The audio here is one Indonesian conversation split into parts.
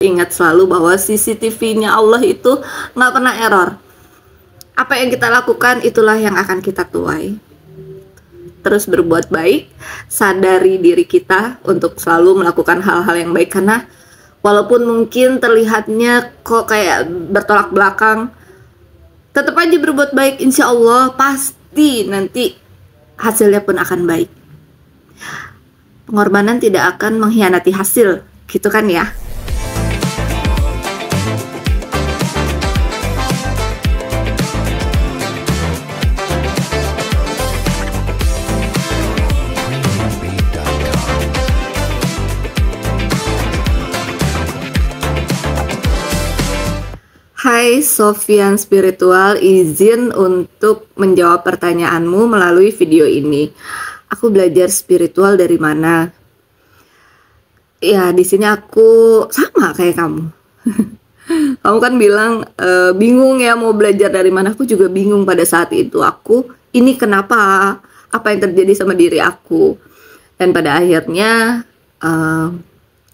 ingat selalu bahwa CCTV-nya Allah itu nggak pernah error. Apa yang kita lakukan itulah yang akan kita tuai. Terus berbuat baik, sadari diri kita untuk selalu melakukan hal-hal yang baik, karena walaupun mungkin terlihatnya kok kayak bertolak belakang, tetap aja berbuat baik, insya Allah pasti nanti hasilnya pun akan baik. Pengorbanan tidak akan mengkhianati hasil, gitu kan ya. Hai Sofian Spiritual, izin untuk menjawab pertanyaanmu melalui video ini. Aku belajar spiritual dari mana? Ya, di sini aku sama kayak kamu. Kamu kan bilang bingung ya mau belajar dari mana. Aku juga bingung pada saat itu. Ini kenapa? Apa yang terjadi sama diri aku? Dan pada akhirnya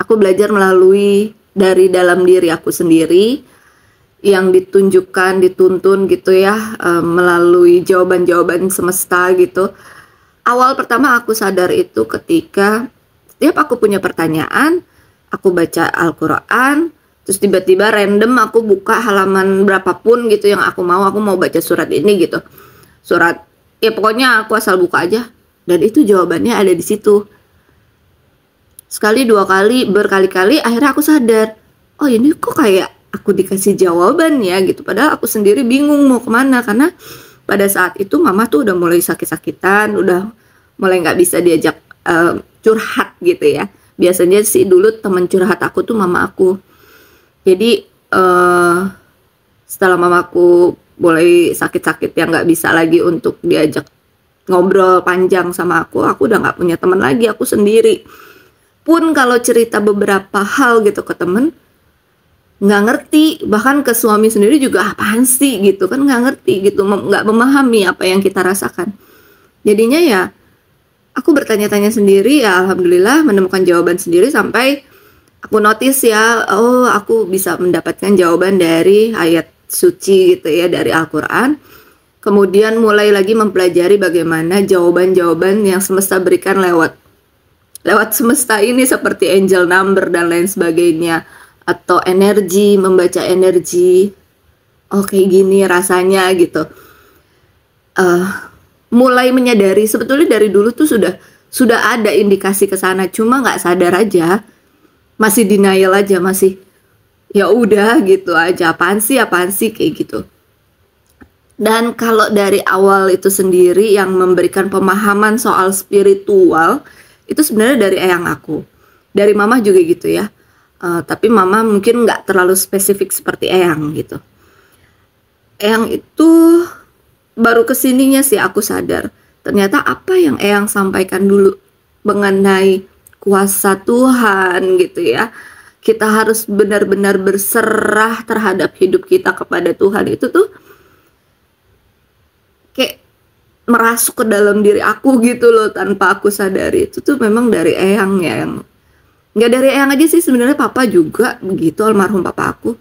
aku belajar melalui dari dalam diri aku sendiri, yang ditunjukkan, dituntun gitu ya, melalui jawaban-jawaban semesta gitu. Awal pertama aku sadar itu ketika setiap aku punya pertanyaan, aku baca Al-Quran, terus tiba-tiba random aku buka halaman berapapun gitu yang aku mau baca surat ini gitu. Surat, ya pokoknya aku asal buka aja, dan itu jawabannya ada di situ. Sekali, dua kali, berkali-kali, akhirnya aku sadar, oh ini kok kayak aku dikasih jawaban ya gitu. Padahal aku sendiri bingung mau kemana, karena pada saat itu mama tuh udah mulai sakit-sakitan, udah mulai nggak bisa diajak curhat gitu ya. Biasanya sih dulu teman curhat aku tuh mama aku. Jadi setelah mamaku mulai sakit-sakit yang nggak bisa lagi untuk diajak ngobrol panjang sama aku udah nggak punya teman lagi, aku sendiri. Pun kalau cerita beberapa hal gitu ke temen, nggak ngerti, bahkan ke suami sendiri juga apaan sih gitu kan, nggak ngerti gitu, nggak memahami apa yang kita rasakan. Jadinya ya aku bertanya-tanya sendiri, ya alhamdulillah menemukan jawaban sendiri sampai aku notice ya, oh aku bisa mendapatkan jawaban dari ayat suci gitu ya, dari Al-Quran. Kemudian mulai lagi mempelajari bagaimana jawaban-jawaban yang semesta berikan lewat semesta ini, seperti angel number dan lain sebagainya, atau energi, membaca energi. Oh kayak gini rasanya gitu. Mulai menyadari sebetulnya dari dulu tuh sudah ada indikasi ke sana, cuma nggak sadar aja, masih denial aja, masih ya udah gitu aja, apaan sih kayak gitu. Dan kalau dari awal itu sendiri yang memberikan pemahaman soal spiritual itu sebenarnya dari eyang aku, dari mama juga gitu ya. Tapi mama mungkin nggak terlalu spesifik seperti eyang gitu. Eyang itu baru kesininya sih aku sadar, ternyata apa yang eyang sampaikan dulu mengenai kuasa Tuhan gitu ya, kita harus benar-benar berserah terhadap hidup kita kepada Tuhan, itu tuh kayak merasuk ke dalam diri aku gitu loh, tanpa aku sadari. Itu tuh memang dari eyang ya, yang nggak dari eyang aja sih sebenarnya, papa juga begitu. Almarhum papa aku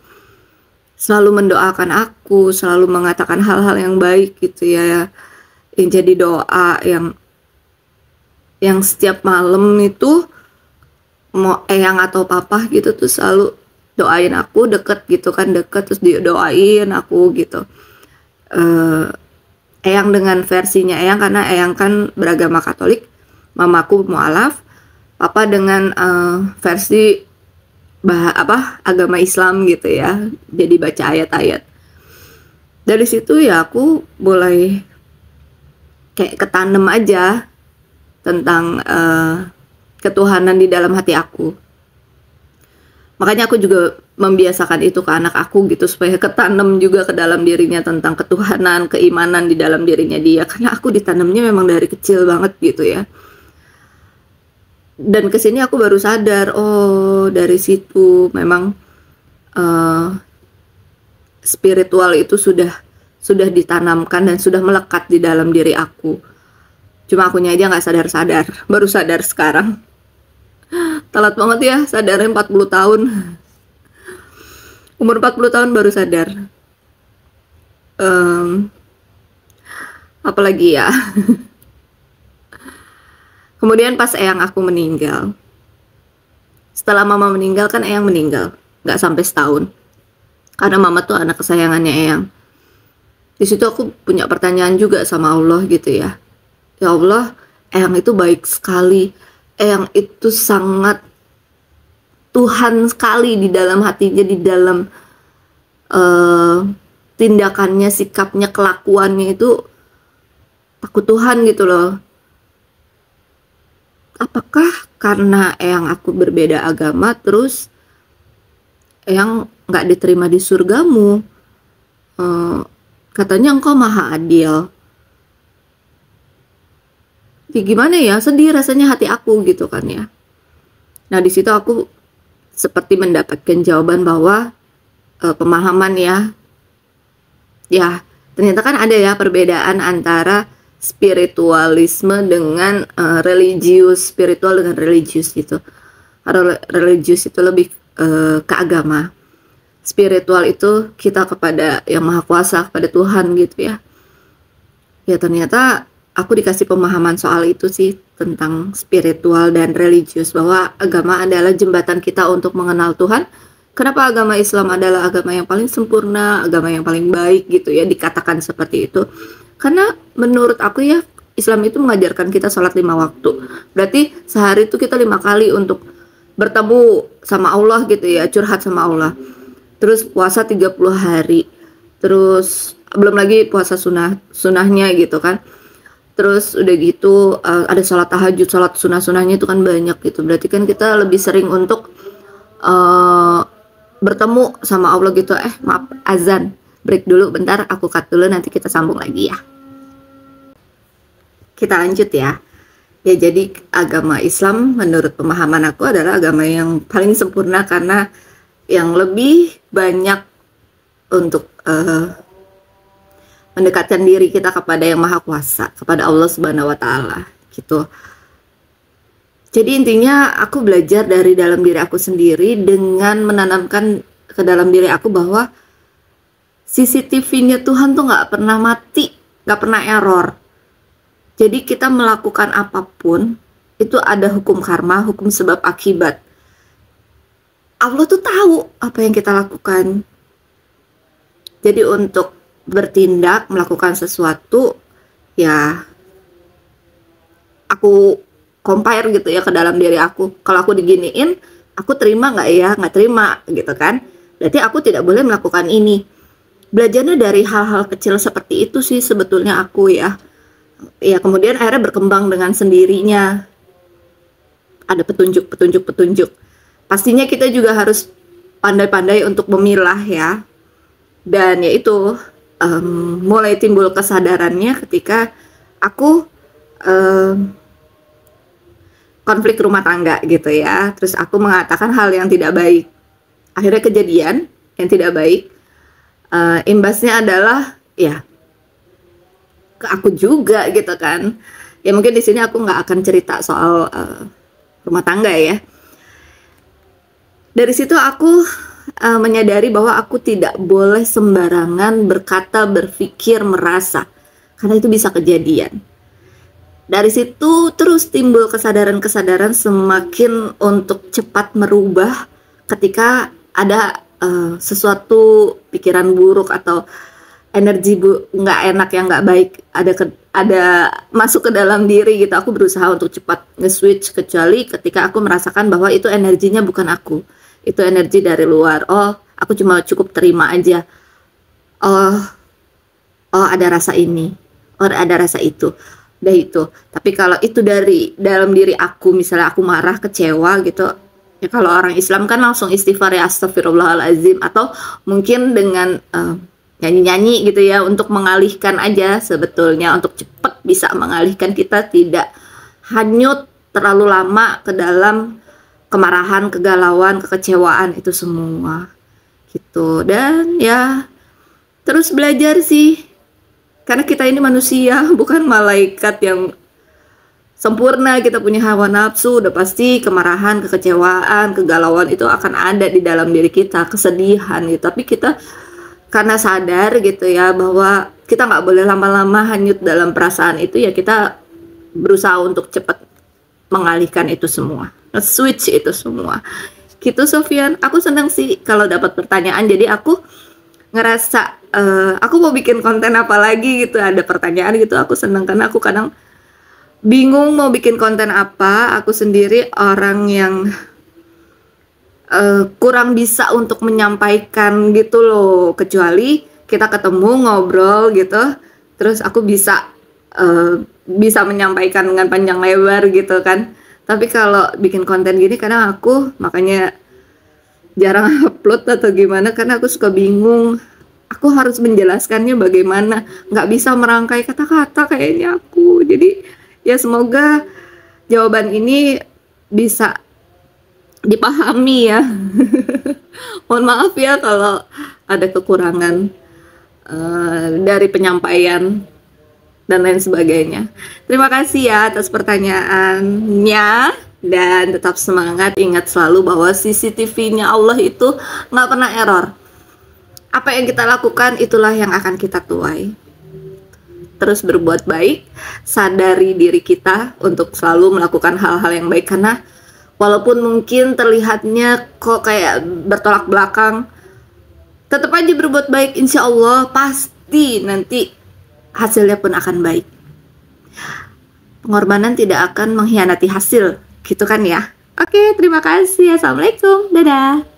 selalu mendoakan aku, selalu mengatakan hal-hal yang baik gitu ya, yang jadi doa yang setiap malam itu mau eyang atau papa gitu tuh selalu doain aku, deket gitu kan, deket terus didoain aku gitu. Eyang dengan versinya eyang, karena eyang kan beragama Katolik, mamaku mualaf, papa dengan versi agama Islam gitu ya, jadi baca ayat-ayat. Dari situ ya aku mulai kayak ketanem aja tentang ketuhanan di dalam hati aku. Makanya aku juga membiasakan itu ke anak aku gitu, supaya ketanam juga ke dalam dirinya tentang ketuhanan, keimanan di dalam dirinya dia, karena aku ditanamnya memang dari kecil banget gitu ya. Dan kesini aku baru sadar, oh dari situ memang spiritual itu sudah ditanamkan dan sudah melekat di dalam diri aku. Cuma akunya aja nggak sadar-sadar, baru sadar sekarang. Telat banget ya, sadarnya 40 tahun. Umur 40 tahun baru sadar. Apalagi ya. Kemudian pas eyang aku meninggal. Setelah mama meninggal kan eyang meninggal. Gak sampai setahun. Karena mama tuh anak kesayangannya eyang. Di situ aku punya pertanyaan juga sama Allah gitu ya. Ya Allah, eyang itu baik sekali. Eyang itu sangat Tuhan sekali di dalam hatinya, di dalam tindakannya, sikapnya, kelakuannya itu takut Tuhan gitu loh. Apakah karena eyang aku berbeda agama terus eyang nggak diterima di surgamu? Katanya engkau maha adil. Ya gimana ya, sedih rasanya hati aku gitu kan ya. Nah di situ aku seperti mendapatkan jawaban bahwa pemahaman ya ternyata kan ada ya perbedaan antara spiritualisme dengan religius, spiritual dengan religius gitu. Kalau religius itu lebih ke agama, spiritual itu kita kepada yang maha kuasa, kepada Tuhan gitu ya. Ya ternyata aku dikasih pemahaman soal itu sih, tentang spiritual dan religius, bahwa agama adalah jembatan kita untuk mengenal Tuhan. Kenapa agama Islam adalah agama yang paling sempurna, agama yang paling baik gitu ya, dikatakan seperti itu. Karena menurut aku ya, Islam itu mengajarkan kita sholat 5 waktu. Berarti sehari itu kita 5 kali untuk bertemu sama Allah gitu ya, curhat sama Allah. Terus puasa 30 hari. Terus belum lagi puasa sunahnya gitu kan. Terus udah gitu ada sholat tahajud, sholat sunah-sunahnya itu kan banyak gitu. Berarti kan kita lebih sering untuk bertemu sama Allah gitu. Maaf, azan. Break dulu bentar, aku cut dulu, nanti kita sambung lagi ya. Kita lanjut ya. Ya jadi agama Islam menurut pemahaman aku adalah agama yang paling sempurna karena yang lebih banyak untuk mendekatkan diri kita kepada yang maha kuasa, kepada Allah Subhanahu wa Ta'ala gitu. Jadi intinya aku belajar dari dalam diri aku sendiri dengan menanamkan ke dalam diri aku bahwa CCTV-nya Tuhan tuh gak pernah mati, gak pernah error. Jadi kita melakukan apapun itu ada hukum karma, hukum sebab akibat. Allah tuh tahu apa yang kita lakukan. Jadi untuk bertindak, melakukan sesuatu, ya aku compare gitu ya ke dalam diri aku. Kalau aku diginiin, aku terima nggak ya? Nggak terima gitu kan. Berarti aku tidak boleh melakukan ini. Belajarnya dari hal-hal kecil seperti itu sih sebetulnya aku ya. Ya kemudian akhirnya berkembang dengan sendirinya. Ada petunjuk. Pastinya kita juga harus pandai-pandai untuk memilah ya. Dan yaitu mulai timbul kesadarannya ketika aku konflik rumah tangga gitu ya. Terus aku mengatakan hal yang tidak baik. Akhirnya kejadian yang tidak baik. Imbasnya adalah ya ke aku juga gitu kan. Ya mungkin di sini aku nggak akan cerita soal rumah tangga ya. Dari situ aku menyadari bahwa aku tidak boleh sembarangan berkata, berpikir, merasa, karena itu bisa kejadian. Dari situ terus timbul kesadaran-kesadaran semakin untuk cepat merubah ketika ada sesuatu pikiran buruk atau energi nggak enak yang nggak baik ada masuk ke dalam diri gitu. Aku berusaha untuk cepat nge-switch, kecuali ketika aku merasakan bahwa itu energinya bukan aku, itu energi dari luar. Oh, aku cuma cukup terima aja. Oh ada rasa ini, oh ada rasa itu, udah itu. Tapi kalau itu dari dalam diri aku, misalnya aku marah, kecewa gitu ya, kalau orang Islam kan langsung istighfar ya, astagfirullahaladzim, atau mungkin dengan nyanyi-nyanyi gitu ya, untuk mengalihkan aja sebetulnya, untuk cepat bisa mengalihkan, kita tidak hanyut terlalu lama ke dalam kemarahan, kegalauan, kekecewaan itu semua gitu. Dan ya terus belajar sih, karena kita ini manusia, bukan malaikat yang sempurna, kita punya hawa nafsu, udah pasti kemarahan, kekecewaan, kegalauan itu akan ada di dalam diri kita, kesedihan gitu. Tapi kita karena sadar gitu ya bahwa kita nggak boleh lama-lama hanyut dalam perasaan itu, ya kita berusaha untuk cepat mengalihkan itu semua, switch itu semua. Gitu Sofyan, aku senang sih kalau dapat pertanyaan. Jadi aku ngerasa aku mau bikin konten apa lagi gitu, ada pertanyaan gitu, aku senang karena aku kadang bingung mau bikin konten apa. Aku sendiri orang yang kurang bisa untuk menyampaikan gitu loh, kecuali kita ketemu ngobrol gitu, terus aku bisa menyampaikan dengan panjang lebar gitu kan. Tapi kalau bikin konten gini kadang aku makanya jarang upload atau gimana, karena aku suka bingung. Aku harus menjelaskannya bagaimana, nggak bisa merangkai kata-kata kayaknya aku. Jadi ya semoga jawaban ini bisa dipahami ya. Mohon maaf ya kalau ada kekurangan dari penyampaian dan lain sebagainya. Terima kasih ya atas pertanyaannya, dan tetap semangat. Ingat selalu bahwa CCTV-nya Allah itu nggak pernah error. Apa yang kita lakukan itulah yang akan kita tuai. Terus berbuat baik, sadari diri kita untuk selalu melakukan hal-hal yang baik, karena walaupun mungkin terlihatnya kok kayak bertolak belakang, tetap aja berbuat baik, insya Allah pasti nanti hasilnya pun akan baik. Pengorbanan tidak akan mengkhianati hasil, gitu kan ya. Oke, terima kasih. Assalamualaikum, dadah.